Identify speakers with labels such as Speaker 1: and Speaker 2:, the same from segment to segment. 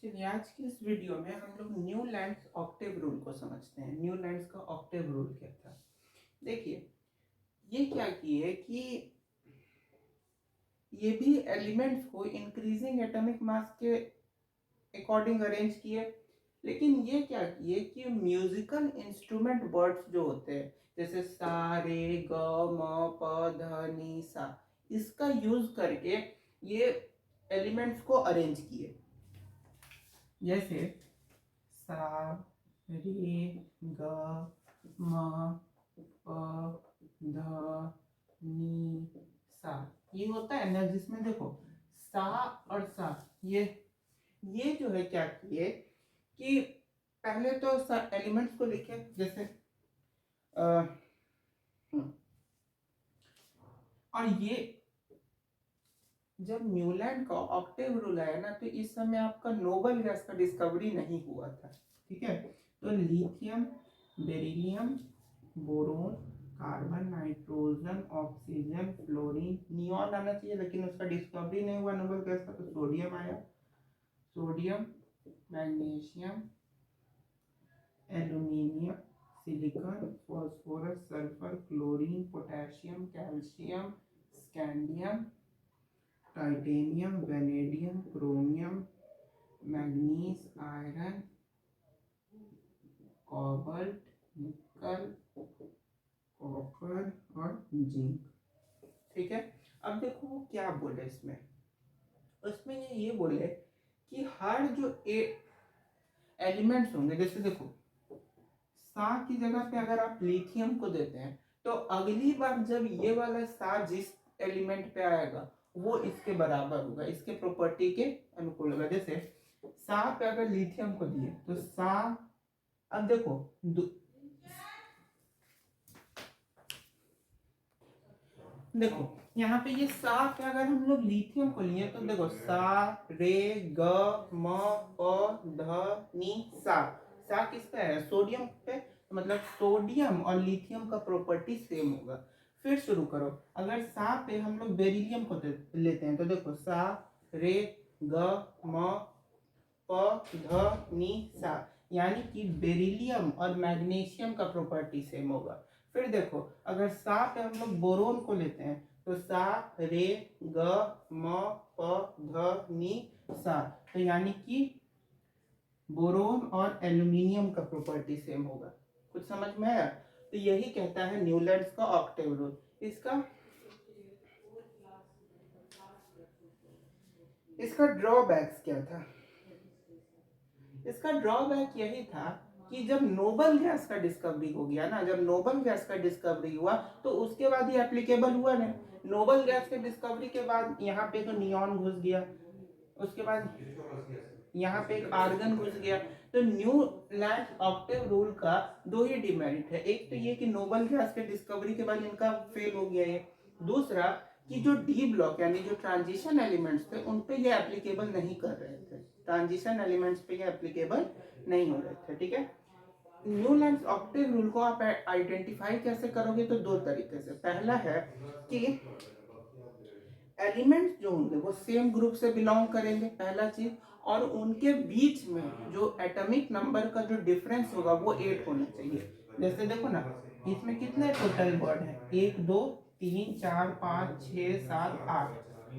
Speaker 1: चलिए आज की इस वीडियो में हम लोग न्यूलैंड्स ऑक्टेव रूल को समझते हैं। न्यूलैंड्स का ऑक्टेव रूल क्या था? देखिए, ये क्या किए कि ये भी एलिमेंट्स को इंक्रीजिंग एटॉमिक मास के अकॉर्डिंग अरेंज किए, लेकिन ये क्या किए कि म्यूजिकल इंस्ट्रूमेंट वर्ड्स जो होते हैं जैसे सा रे ग म प ध नी सा, इसका यूज करके ये एलिमेंट्स को अरेंज किए। जैसे सा रे ग म प ध नी सा, ये होता है ना, जिसमें देखो सा और सा, ये जो है क्या किए कि पहले तो एलिमेंट्स को लिखे, जैसे और ये जब न्यूलैंड का ऑक्टेव रूल आया ना, तो इस समय आपका नोबल गैस का डिस्कवरी नहीं हुआ था। ठीक है, तो lithium, beryllium, boron, carbon, nitrogen, oxygen, fluorine, neon आना चाहिए, लेकिन उसका डिस्कवरी नहीं हुआ नोबल गैस का, तो सोडियम आया। Sodium, magnesium, aluminium, silicon, phosphorus, sulphur, chlorine, potassium, calcium, scandium, titanium, vanadium, chromium, manganese, iron, cobalt, निकल, कॉपर और जिंक। ठीक है, अब देखो वो क्या बोले इसमें। उसमें ये बोले कि हर जो एलिमेंट्स होंगे, जैसे देखो सा की जगह पे अगर आप लिथियम को देते हैं, तो अगली बार जब ये वाला सा जिस एलिमेंट पे आएगा वो इसके बराबर होगा, इसके प्रॉपर्टी के अनुकूल होगा। जैसे सा पे अगर लिथियम को दिए तो सा, अब देखो यहाँ पे ये सा पे अगर हम लोग लिथियम को लिए तो देखो सा रे ग म प ध नी सा, सा किस पे है? सोडियम पे, मतलब सोडियम और लिथियम का प्रॉपर्टी सेम होगा। फिर शुरू करो, अगर सा पे हम लोग बेरिलियम को लेते हैं तो देखो सा रे ग म प ध नी सा, यानी कि बेरिलियम और मैग्नीशियम का प्रॉपर्टी सेम होगा। फिर देखो अगर सा पे हम लोग बोरोन को लेते हैं तो सा रे ग म प ध नी सा, तो यानी कि बोरोन और एल्यूमिनियम का प्रॉपर्टी सेम होगा। कुछ समझ में आया? तो यही कहता है न्यूलैंड्स का ऑक्टेव रूल। इसका ड्रॉबैक्स क्या था? इसका ड्रॉबैक यही था कि जब नोबल गैस का डिस्कवरी हो गया ना, जब नोबल गैस का डिस्कवरी हुआ तो उसके बाद ही एप्लीकेबल हुआ नहीं। नोबल गैस के डिस्कवरी के बाद यहाँ पे तो नियॉन घुस गया, उसके बाद यहाँ पे एक आर्गन घुस गया। तो न्यूलैंड ऑक्टेव रूल का दो ही डिमेरिट है, एक तो ये कि नोबल गैस के डिस्कवरी के बाद इनका फेल हो गया ये, दूसरा कि जो डी ब्लॉक यानी जो ट्रांजिशन एलिमेंट्स थे उन पे ये एप्लीकेबल नहीं कर रहे थे, ट्रांजिशन एलिमेंट्स पे ये एप्लीकेबल नहीं हो रहे थे। ठीक है, न्यूलैंड्स ऑक्टेव रूल को आप आइडेंटिफाई कैसे करोगे? तो दो तरीके से। पहला है कि एलिमेंट्स जो होंगे वो सेम ग्रुप से बिलोंग करेंगे, पहला चीज, और उनके बीच में जो एटॉमिक नंबर का जो डिफरेंस होगा वो 8 होना चाहिए। जैसे देखो ना, इसमें कितने टोटल वर्ड है? 1 2 3 4 5 6 7 8,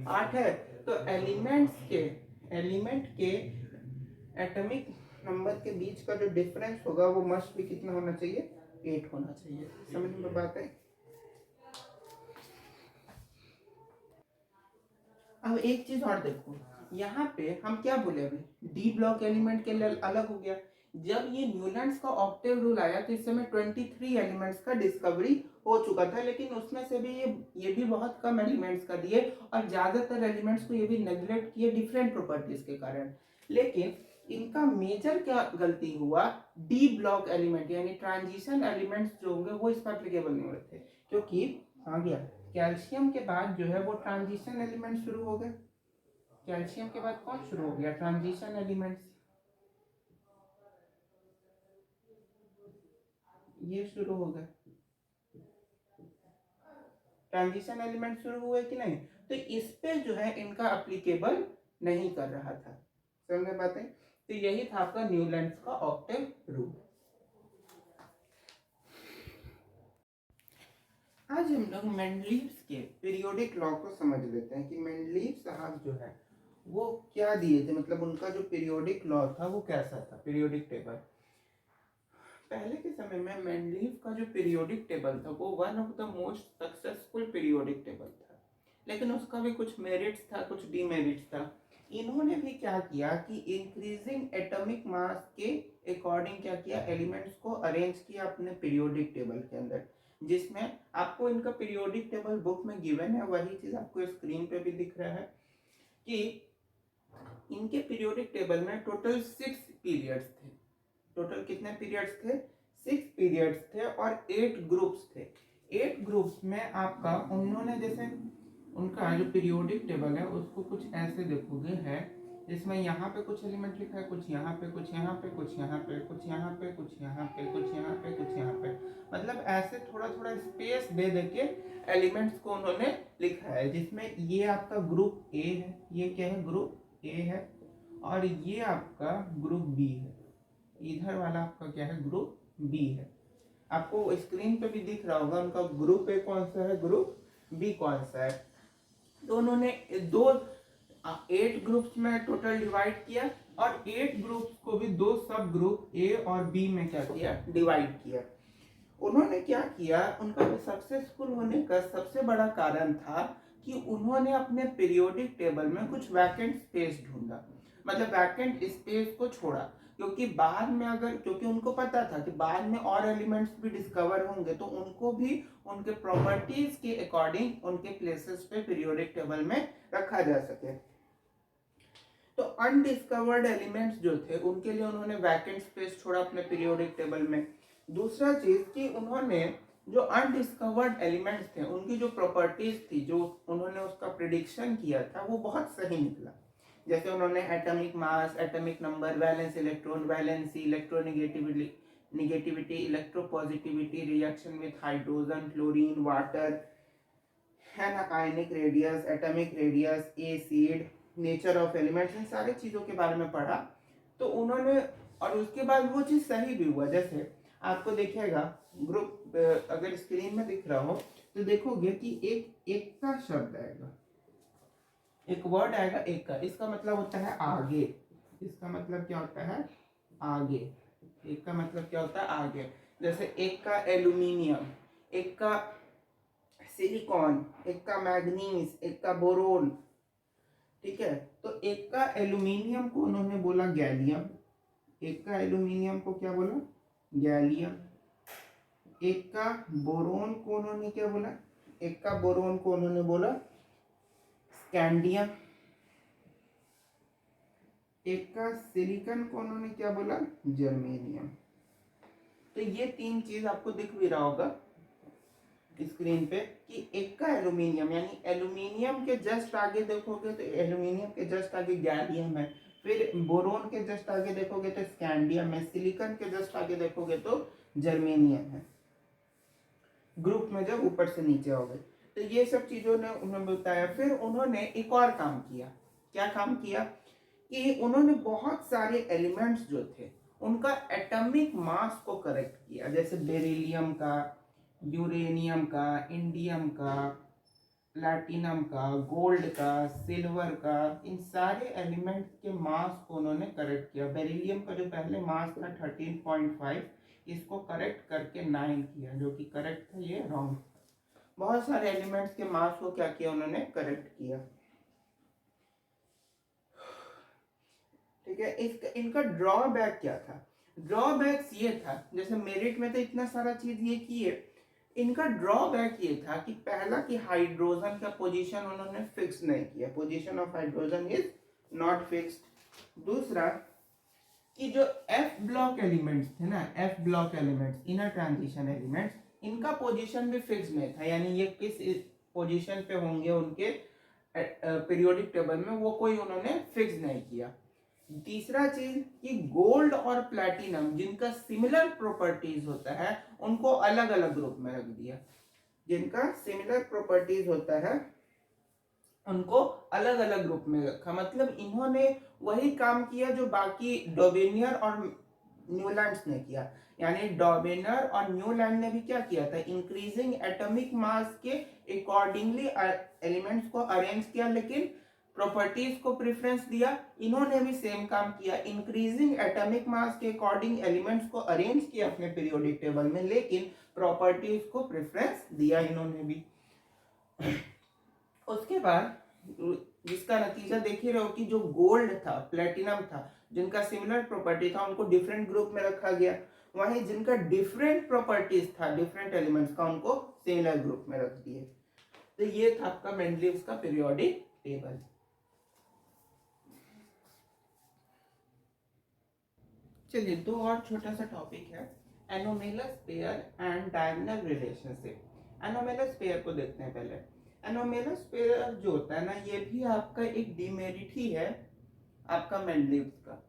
Speaker 1: 8 है। तो एलिमेंट के एटॉमिक नंबर के बीच का जो डिफरेंस होगा वो मस्ट भी कितना होना चाहिए? 8 होना चाहिए। समझ में बात है? अब एक चीज और देखो, यहाँ पे हम क्या बोले अभी, डी ब्लॉक एलिमेंट के लिए अलग हो गया। जब ये न्यूलैंड्स का ऑक्टेव रूल आया तो इस समय 23 एलिमेंट्स का डिस्कवरी हो चुका था, लेकिन उसमें से भी ये भी बहुत कम एलिमेंट्स का दिए, और ज्यादातर एलिमेंट्स को ये भी नेग्लेक्ट किए डिफरेंट प्रॉपर्टीज के कारण। लेकिन इनका मेजर क्या गलती हुआ? डी ब्लॉक एलिमेंट यानी ट्रांजिशन एलिमेंट्स जो होंगे वो इस पर एप्लीकेबल नहीं होते, क्योंकि आ गया कैल्शियम के बाद जो है वो ट्रांजिशन एलिमेंट शुरू हो गए। कैल्शियम के बाद कौन शुरू हो गया? ट्रांजिशन एलिमेंट्स, ये शुरू हो गए। ट्रांजिशन एलिमेंट शुरू हुए कि नहीं? तो इस पे जो है इनका एप्लीकेबल नहीं कर रहा था। समझ में बात है? तो यही था आपका न्यूलैंड्स का ऑक्टेव रूल। आज हम लोग मेंडलीव्स के पीरियोडिक लॉ को समझ लेते हैं कि मेंडलीव साहब जो है वो क्या दिए थे, मतलब उनका जो पीरियोडिक लॉ था वो कैसा था, पीरियोडिक टेबल। पहले के समय में मेंडलीव का जो पीरियोडिक टेबल था वो one of the most successful periodic table था, लेकिन उसका भी कुछ मेरिट्स था, कुछ डीमेरिट्स था। इन्होंने भी क्या किया कि इंक्रीजिंग एटॉमिक मास के अकॉर्डिंग क्या किया, एलिमेंट्स को अरेंज किया अपने पीरियोडिक टेबल के अंदर, जिसमें आपको इनका पीरियोडिक टेबल बुक में गिवन है, वही चीज आपको स्क्रीन पे भी दिख रहा है कि इनके पीरियोडिक टेबल में टोटल 6 पीरियड्स थे। टोटल कितने पीरियड्स थे, 6 पीरियड्स थे और 8 ग्रुप्स थे। 8 ग्रुप्स में आपका उन्होंने जैसे उनका जो पीरियोडिक टेबल है उसको कुछ ऐसे देखोगे है, जिसमें यहाँ पे कुछ एलिमेंट लिखा है, कुछ यहाँ पे, कुछ यहाँ पे, कुछ यहाँ पे, कुछ यहाँ पे, कुछ यहाँ पे, कुछ यहाँ पे, कुछ यहाँ पे, मतलब ऐसे थोड़ा थोड़ा स्पेस दे दे के एलिमेंट्स को उन्होंने लिखा है, जिसमें ये आपका ग्रुप ए है, ये क्या है, ग्रुप ए है, और ये आपका ग्रुप बी है, इधर वाला आपका क्या है, ग्रुप बी है। आपको स्क्रीन पे भी दिख रहा होगा उनका ग्रुप ए कौन सा है, ग्रुप बी कौन सा है। तो उन्होंने 8 ग्रुप्स में टोटल डिवाइड किया और 8 ग्रुप्स को भी 2 सब ग्रुप ए और बी में क्या किया, डिवाइड किया। उन्होंने क्या किया, उनका सक्सेसफुल होने का सबसे बड़ा कारण था कि उन्होंने अपने पीरियोडिक टेबल में कुछ वैकेंट स्पेस ढूंढा, मतलब वैकेंट स्पेस को छोड़ा, क्योंकि बाद में अगर, क्योंकि उनको पता था कि बाद में और एलिमेंट्स भी डिस्कवर होंगे तो उनको भी उनके प्रॉपर्टीज के अकॉर्डिंग उनके प्लेसेस पे पीरियोडिक टेबल में रखा जा सके। तो अनडिस्कवर्ड एलिमेंट्स जो थे उनके लिए उन्होंने वैकेंट स्पेस छोड़ा अपने पीरियोडिक टेबल में। दूसरा चीज कि उन्होंने जो अनडिस्कवर्ड एलिमेंट्स थे उनकी जो प्रॉपर्टीज थी, जो उन्होंने उसका प्रिडिक्शन किया था, वो बहुत सही निकला। जैसे उन्होंने atomic mass, atomic number, valence electron, valency, electronegativity, negativity, electropositivity, reaction with hydrogen, chlorine, water, है ना, ionic radius, atomic radius, acid, nature of elements, इन सारी चीजों के बारे में पढ़ा। तो उन्होंने, और उसके बाद वो चीज सही भी हुआ। जैसे आपको देखिएगा ग्रुप, अगर स्क्रीन में दिख रहा हो तो देखोगे कि एक का शब्द आएगा, एक वर्ड आएगा एक का, इसका मतलब होता है आगे। इसका मतलब क्या होता है, आगे। एक का मतलब क्या होता है, आगे। जैसे एक का एल्यूमिनियम, एक का सिलिकॉन, एक का मैग्नीज, एक का बोरोन, ठीक है। तो एक का एल्यूमिनियम को उन्होंने बोला गैलियम, एक का एल्यूमिनियम को क्या बोला, गैलियम। एक का बोरोन को उन्होंने क्या बोला, एक का बोरोन को उन्होंने बोला स्कैंडियम। एक का सिलिकॉन को उन्होंने क्या बोला, जर्मेनियम। तो ये 3 चीज आपको दिख भी रहा होगा स्क्रीन पे कि एक का एल्यूमिनियम, यानी एल्यूमिनियम के जस्ट आगे देखोगे तो एल्यूमिनियम के जस्ट आगे गैलियम है, फिर बोरोन के जस्ट आगे देखोगे तो स्कैंडियम है, सिलिकॉन के जस्ट आगे देखोगे तो जर्मेनियम है, ग्रुप में जब ऊपर से नीचे आओगे। तो ये सब चीजों ने उन्होंने बताया। फिर उन्होंने एक और काम किया। क्या काम किया कि उन्होंने बहुत सारे एलिमेंट्स जो थे उनका एटॉमिक मास को करेक्ट किया, जैसे बेरिलियम का, यूरेनियम का, इंडियम का, प्लैटिनम का, गोल्ड का, सिल्वर का, इन सारे एलिमेंट्स के मास को उन्होंने करेक्ट किया। बेरिलियम का जो पहले मास था 13.5, इसको करेक्ट करके 9 किया, जो कि करेक्ट था, ये रॉन्ग था। बहुत सारे एलिमेंट्स के मास को क्या किया, उन्होंने करेक्ट किया, ठीक है। इनका ड्रॉबैक क्या था, ड्रॉबैक्स ये था, जैसे मेरिट में तो इतना सारा चीज ये किए, इनका ड्रॉबैक ये था कि पहला कि हाइड्रोजन का पोजीशन उन्होंने फिक्स नहीं किया, position of hydrogen is not fixed. दूसरा कि जो एफ ब्लॉक एलिमेंट्स थे ना, F block elements, inner transition elements, इनका पोजीशन भी फिक्स नहीं था, यानी ये किस पोजीशन पे होंगे उनके पीरियोडिक टेबल में, वो कोई उन्होंने फिक्स नहीं किया। तीसरा चीज कि गोल्ड और प्लैटिनम जिनका सिमिलर प्रॉपर्टीज होता है उनको अलग अलग ग्रुप में रख दिया, जिनका सिमिलर प्रॉपर्टीज होता है उनको अलग अलग ग्रुप में रखा। मतलब इन्होंने वही काम किया जो बाकी डोबेनियर और न्यूलैंड्स ने किया। यानी डॉबेनर और न्यूलैंड ने भी क्या किया था, इंक्रीजिंग एटॉमिक मास के अकॉर्डिंगली एलिमेंट्स को अरेंज किया, लेकिन प्रॉपर्टीज को प्रेफरेंस दिया। इन्होंने भी सेम काम किया, इंक्रीजिंग एटॉमिक मास के अकॉर्डिंग एलिमेंट्स को अरेंज किया अपने पीरियोडिक टेबल में, लेकिन प्रॉपर्टीज को प्रेफरेंस दिया इन्होंने भी। उसके बाद जिसका नतीजा देख ही रहे हो कि जो गोल्ड था, प्लेटिनम था, जिनका सिमिलर प्रॉपर्टी था, उनको डिफरेंट ग्रुप में रखा गया। वहीं जिनका डिफरेंट प्रॉपर्टीज था, डिफरेंट एलिमेंट्स का, उनको सिमिलर ग्रुप में रख दिए। तो ये था आपका मेंडलीव्स का पीरियोडिक टेबल। चलिए दो और छोटा सा टॉपिक है, anomalous pair and diagonal relationship. Anomalous pair को देखते हैं पहले। एनोमेलस पेयर जो होता है ना, ये भी आपका एक डिमेरिट ही है आपका मेंडलीव्स का।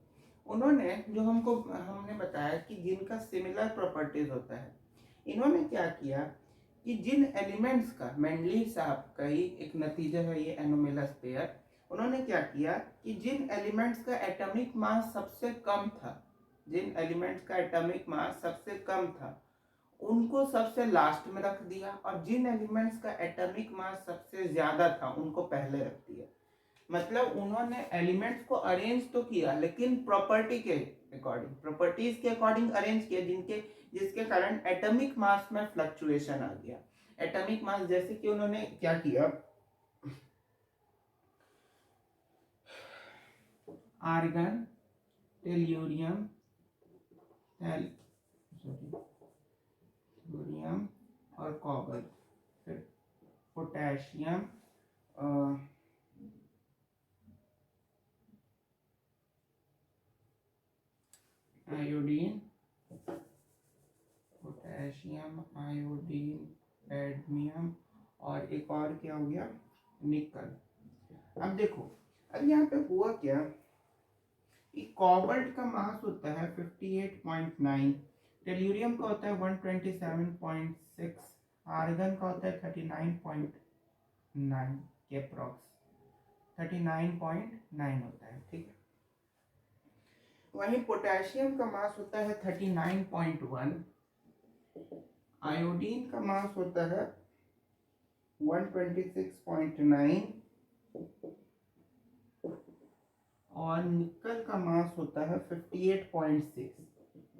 Speaker 1: उन्होंने जो हमने बताया कि जिनका सिमिलर प्रॉपर्टीज होता है, इन्होंने क्या किया कि जिन एलिमेंट्स का, मेंडलीव्स आपका ही एक नतीजा है ये एनोमेलस पेयर, उन्होंने क्या किया कि जिन एलिमेंट्स का एटॉमिक मास सबसे कम था, जिन एलिमेंट्स का एटॉमिक मास सबसे कम था, उनको सबसे लास्ट में रख दिया, और जिन एलिमेंट्स का एटॉमिक मास सबसे ज्यादा था उनको पहले रख दिया। मतलब उन्होंने एलिमेंट्स को अरेंज तो किया, लेकिन प्रॉपर्टी के अकॉर्डिंग, प्रॉपर्टीज के अकॉर्डिंग अरेंज किया, जिसके कारण एटॉमिक मास में फ्लक्चुएशन आ गया। एटॉमिक मास जैसे कि उन्होंने क्या किया, आर्गन, टेल्यूरियम, थोरियम और कॉपर, फिर potassium, iodine, potassium, iodine, cadmium, और एक और क्या हो गया, निकल। अब देखो, अब यहाँ पे हुआ क्या कि कोबाल्ट का मास होता है 58.9, टेल्यूरियम का होता है 127.6, आर्गन का होता है 39.9 के अप्रॉक्स, 39.9 होता है, ठीक है। वहीं पोटेशियम का मास होता है 39.1, आयोडीन का मास होता है 126.9, और निकल का मास होता है 58.6,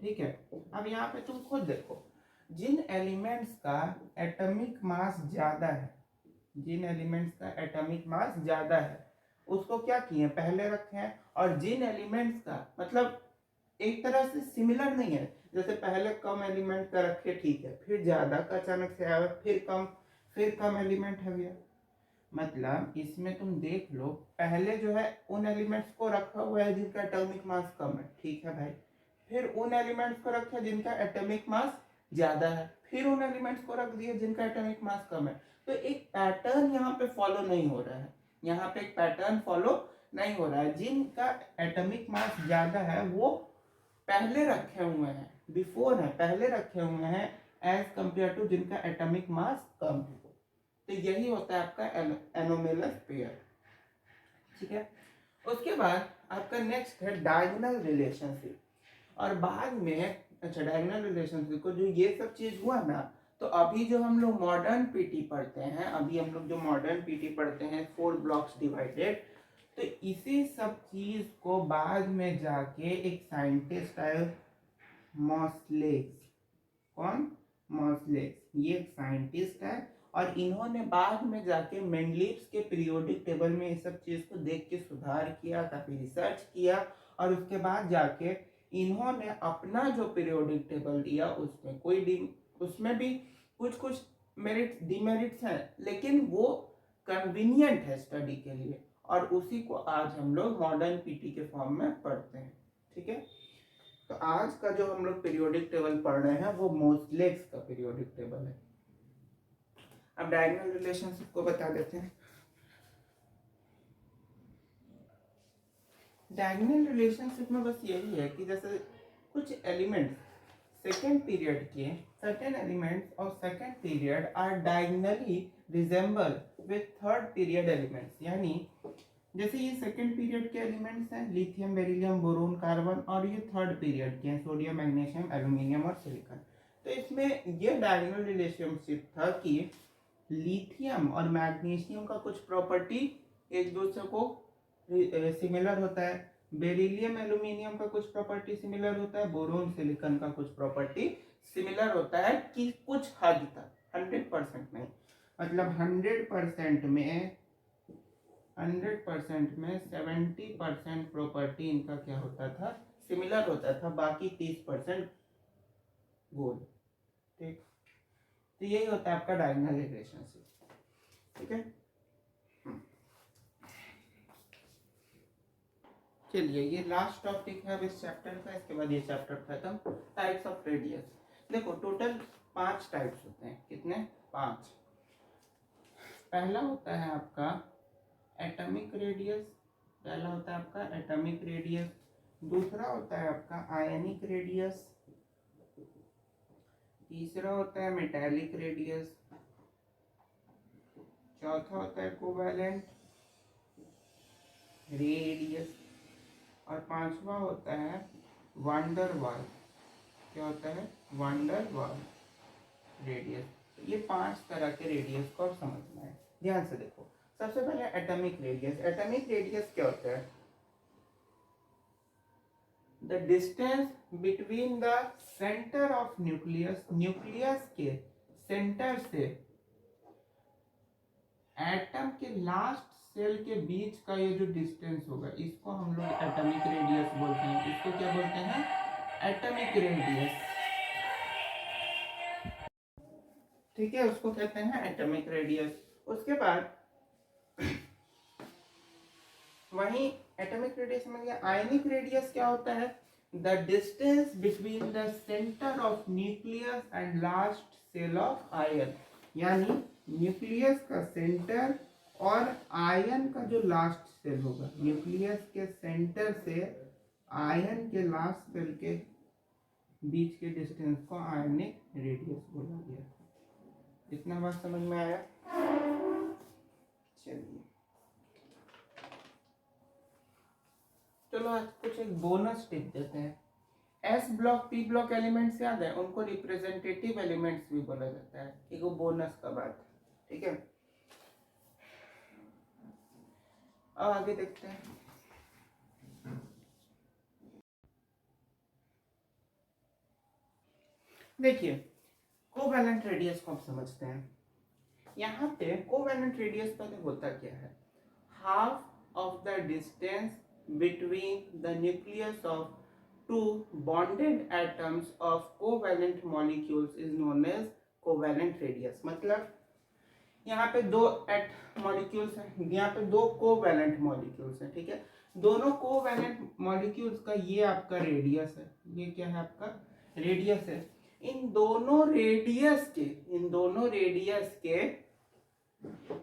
Speaker 1: ठीक है। अब यहाँ पे तुम खुद देखो, जिन एलिमेंट्स का एटॉमिक मास ज्यादा है, जिन एलिमेंट्स का एटॉमिक मास ज्यादा है उसको क्या किए, पहले रखे हैं। और जिन एलिमेंट्स का मतलब एक तरह से सिमिलर नहीं है, जैसे पहले कम एलिमेंट का रखे, ठीक है, फिर ज्यादा का अचानक से आया, फिर कम एलिमेंट है गया। मतलब इसमें तुम देख लो, पहले जो है उन एलिमेंट्स को रखा हुआ है जिनका एटॉमिक मास कम है, ठीक है भाई, फिर उन एलिमेंट्स को रखा जिनका एटॉमिक मास ज्यादा है, फिर उन एलिमेंट्स को रख दिया जिनका एटॉमिक मास कम है। तो एक पैटर्न यहाँ पे फॉलो नहीं हो रहा है, यहाँ पे एक पैटर्न फॉलो नहीं हो रहा है। जिनका एटॉमिक मास ज्यादा है वो पहले रखे हुए हैं, बिफोर है, पहले रखे हुए हैं एज कंपेयर टू जिनका एटॉमिक मास कम है। तो यही होता है आपका एनोमेलस पेयर, ठीक है। उसके बाद आपका नेक्स्ट है डायगोनल रिलेशनशिप। और बाद में, अच्छा, डायगोनल रिलेशनशिप को जो ये सब चीज हुआ ना, तो अभी जो हम लोग मॉडर्न पीटी पढ़ते हैं, अभी हम लोग जो मॉडर्न पीटी पढ़ते हैं 4 ब्लॉक्स डिवाइडेड, तो इसी सब चीज को बाद में जाके एक साइंटिस्ट आए, मॉसलेस। कौन? मॉसलेस, ये एक साइंटिस्ट है, और इन्होंने बाद में जाके मेंडलीव्स के पीरियोडिक टेबल में इस सब चीज को देख के सुधार किया, काफी रिसर्च किया, और उसके बाद जाके इन्होंने अपना जो पीरियोडिक टेबल दिया उसमें भी कुछ कुछ मेरिट्स डिमेरिट्स हैं, लेकिन वो कन्वीनियंट है स्टडी के लिए, और उसी को आज हम लोग मॉडर्न पीटी के फॉर्म में पढ़ते हैं, ठीक है। तो आज का जो हम लोग पीरियोडिक टेबल पढ़ रहे हैं वो मोसलेस का पीरियोडिक टेबल है। अब डायगोनल रिलेशनशिप को बता देते हैं। डायगोनल रिलेशनशिप में बस यही है कि जैसे कुछ एलिमेंट्स सेकेंड पीरियड के, certain elements of second period are diagonally resemble with third period elements, यानी जैसे ये सेकंड पीरियड के एलिमेंट्स हैं, लिथियम, बेरिलियम, बोरोन, कार्बन, और ये थर्ड पीरियड के हैं, सोडियम, मैग्नीशियम, एल्यूमिनियम और सिलिकॉन। तो इसमें ये डायगोनल रिलेशनशिप था कि लिथियम और मैग्नीशियम का कुछ प्रॉपर्टी एक दूसरे को सिमिलर होता है, बेरिलियम एल्यूमिनियम का कुछ प्रॉपर्टी सिमिलर होता है, बोरोन सिलिकॉन का कुछ प्रॉपर्टी सिमिलर होता है कि कुछ हद तक, 100% नहीं, मतलब 100% में 70% प्रॉपर्टी इनका क्या होता था, सिमिलर होता था, बाकी 30% गोल। ठीक, तो यही होता है आपका डायगोनल रिलेशनशिप। ठीक है, चलिए ये लास्ट टॉपिक है अब इस चैप्टर का, इसके बाद ये चैप्टर खत्म। टाइप्स ऑफ रेडियस, देखो टोटल 5 टाइप्स होते हैं, कितने, 5। पहला होता है आपका एटॉमिक रेडियस, पहला होता है आपका एटॉमिक रेडियस। दूसरा होता है आपका आयनिक रेडियस। तीसरा होता है मेटालिक रेडियस। चौथा होता है कोवैलेंट रेडियस। और पांचवा होता है वांडर वाल। क्या होता है, वांडर वाल रेडियस। ये 5 तरह के रेडियस को आप समझना है, ध्यान से देखो। सबसे पहले एटॉमिक रेडियस। एटॉमिक रेडियस क्या होता है, the distance between the centre of nucleus, nucleus के सेंटर से एटम के लास्ट सेल के बीच का ये जो डिस्टेंस होगा, इसको हम लोग एटॉमिक रेडियस बोलते हैं। इसको क्या बोलते हैं, एटॉमिक रेडियस। ठीक है, उसको कहते हैं एटॉमिक रेडियस। उसके बाद वही एटॉमिक रेडियस में गया। आयनिक रेडियस क्या होता है, the distance between the centre of nucleus and last shell of ion, यानी न्यूक्लियस का सेंटर और आयन का जो लास्ट सेल होगा, न्यूक्लियस के सेंटर से आयन के लास्ट सेल के बीच के डिस्टेंस को आयनिक रेडियस बोला गया था। इतना बात समझ में आया। चलिए चलो आज कुछ एक बोनस टिप देते हैं। S block, P block elements याद है, उनको रिप्रेजेंटेटिव एलिमेंट्स भी बोला जाता है। एक वो बोनस का बात, ठीक है। अब आगे देखते हैं। देखिए कोवैलेंट रेडियस को आप समझते हैं। यहाँ पे कोवैलेंट रेडियस पहले होता क्या है, half of the distance between the nucleus of two bonded atoms of covalent molecules is known as covalent radius। मतलब यहाँ पे दो मॉलिक्यूल्स हैं, यहाँ पे दो कोवैलेंट मॉलिक्यूल्स हैं, ठीक है। दोनों कोवैलेंट मॉलिक्यूल्स का ये आपका रेडियस है, ये क्या है आपका रेडियस है। इन दोनों रेडियस के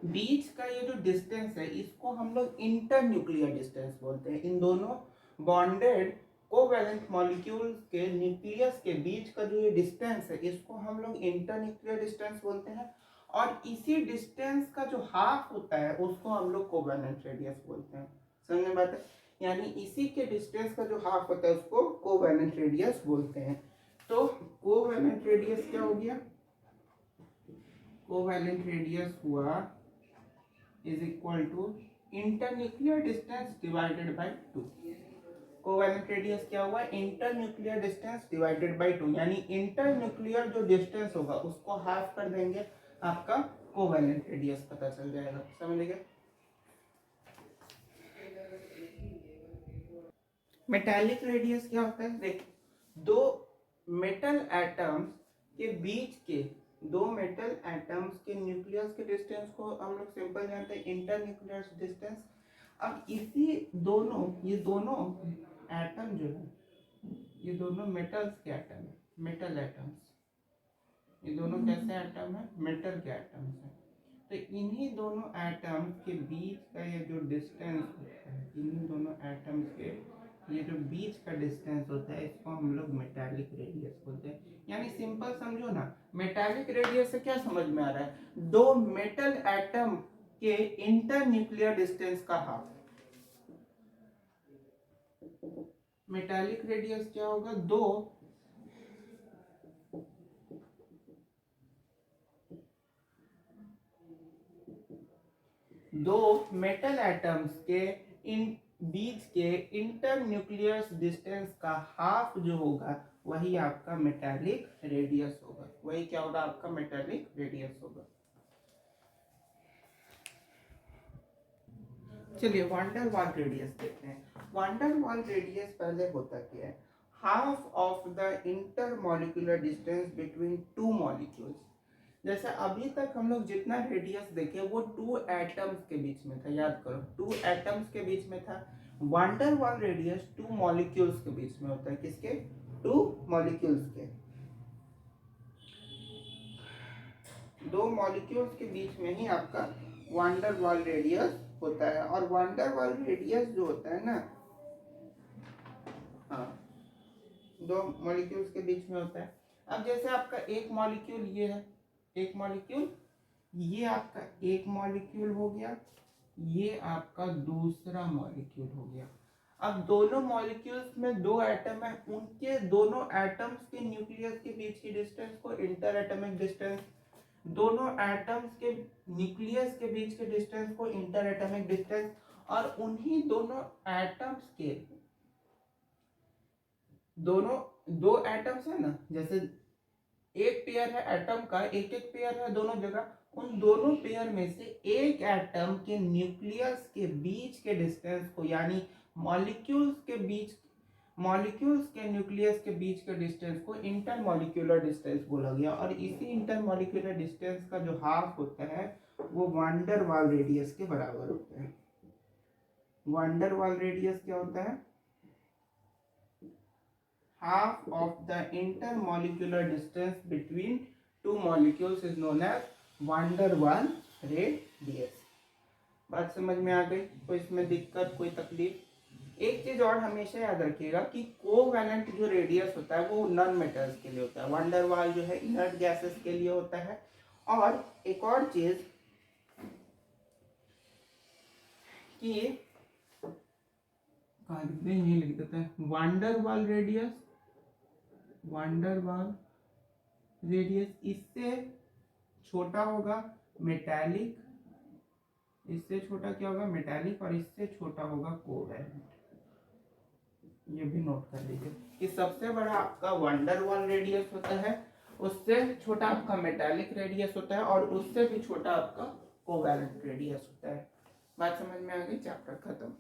Speaker 1: बीच का ये जो डिस्टेंस है, इसको हम लोग इंटरन्यूक्लियर डिस्टेंस बोलते हैं। इन दोनों बॉन्डेड कोवैलेंट मॉलिक्यूल्स के न्यूक्लियस के बीच का जो ये डिस्टेंस है, इसको हम लोग इंटरन्यूक्लियर डिस्टेंस बोलते हैं। और इसी डिस्टेंस का जो हाफ होता है, उसको हम लोग कोवैलेंट रेडियस बोलते हैं। समझ में बात है, यानी इसी के डिस्टेंस का जो हाफ होता है, उसको कोवैलेंट रेडियस बोलते हैं। तो कोवैलेंट रेडियस क्या हो गया, कोवैलेंट रेडियस हुआ is equal to internuclear distance divided by 2। Covalent radius क्या हुआ, इंटरन्यूक्लियर डिस्टेंस डिवाइडेड बाय 2, यानी इंटरन्यूक्लियर जो डिस्टेंस होगा उसको हाफ कर देंगे, आपका कोवैलेंट रेडियस पता चल जाएगा। समझ गए। मेटालिक रेडियस क्या होता है, देख दो मेटल एटम्स के बीच के, दो मेटल एटम्स के न्यूक्लियस के डिस्टेंस को हम लोग सिंपल जानते हैं, इंटरन्यूक्लियर डिस्टेंस। अब इसी दोनों, ये दोनों एटम जो है, ये दोनों मेटल्स के एटम है, मेटल एटम्स। ये दोनों कैसे एटम है, मेटल के एटम्स है। तो इन्हीं दोनों एटम्स के बीच का ये जो डिस्टेंस होता है, इन्हीं दोनों एटम्स के ये जो बीच का डिस्टेंस होता है, इसको हम लोग मेटालिक रेडियस बोलते हैं। यानी सिंपल समझो ना, मेटालिक रेडियस से क्या समझ में आ रहा है, दो मेटल एटम के इंटरन्यूक्लियर डिस्टेंस का हाफ। मेटालिक रेडियस क्या होगा, दो मेटल एटम्स के इन बीच के इंटर न्यूक्लियस डिस्टेंस का हाफ जो होगा वही आपका मेटालिक रेडियस होगा। वही क्या होगा, आपका मेटालिक रेडियस होगा। चलिए वांडर वाल रेडियस देखते हैं। वांडर वाल रेडियस पहले होता क्या है, half of the inter molecular distance between two molecules. जैसे अभी तक हम लोग जितना रेडियस देखे वो टू एटम्स के बीच में था, याद करो टू एटम्स के बीच में था। वांडर वाल रेडियस टू मॉलिक्यूल्स के बीच में होता है, किसके, टू मॉलिक्यूल्स के, दो मॉलिक्यूल्स के बीच में ही आपका वांडर वाल रेडियस होता है। और वांडर वाल रेडियस जो होता है ना, हाँ, दो मॉलिक्यूल्स के बीच में होता है। अब जैसे आपका एक मॉलिक्यूल ये है, एक मॉलिक्यूल, ये आपका एक मॉलिक्यूल हो गया, ये आपका दूसरा मॉलिक्यूल हो गया। अब दोनों मॉलिक्यूल्स में दो एटम है, उनके दोनों एटम्स के न्यूक्लियस के बीच की डिस्टेंस को इंटर एटॉमिक डिस्टेंस, दोनों एटम्स के न्यूक्लियस के बीच के डिस्टेंस को इंटर एटॉमिक डिस्टेंस, और उन्हीं दोनों एटम्स के दोनों दो एटम्स है ना, जैसे एक पेयर है एटम का, एक एक पेयर है दोनों जगह, उन दोनों पेयर में से एक एटम के न्यूक्लियस के बीच के डिस्टेंस को, यानी मॉलिक्यूल्स के न्यूक्लियस के बीच के डिस्टेंस को इंटर मॉलिक्यूलर डिस्टेंस बोला गया। और इसी इंटर मॉलिक्यूलर डिस्टेंस का जो हाफ होता है वो वांडर वाल रेडियस के बराबर होता है। वांडर वाल रेडियस क्या होता है, half of the intermolecular distance between two molecules is known as van der Waal radius। बात समझ में आ गई, कोई इसमें दिक्कत, कोई तकलीफ? एक चीज और हमेशा याद रखिएगा कि कोवैलेंट जो रेडियस होता है वो नॉन मेटल्स के लिए होता है, वान डेर वाल जो है इनर्ट गैसेस के लिए होता है। और एक और चीज कि ये लिख देते हैं, वान डेर वाल रेडियस, वान डेर वाल रेडियस इससे छोटा होगा मेटालिक, इससे छोटा क्या होगा मेटालिक, और इससे छोटा होगा कोवैलेंट। ये भी नोट कर लीजिए कि सबसे बड़ा आपका वान डेर वाल रेडियस होता है, उससे छोटा आपका मेटालिक रेडियस होता है, और उससे भी छोटा आपका कोवैलेंट रेडियस होता है। बात समझ में आ गई, चैप्टर खत्म।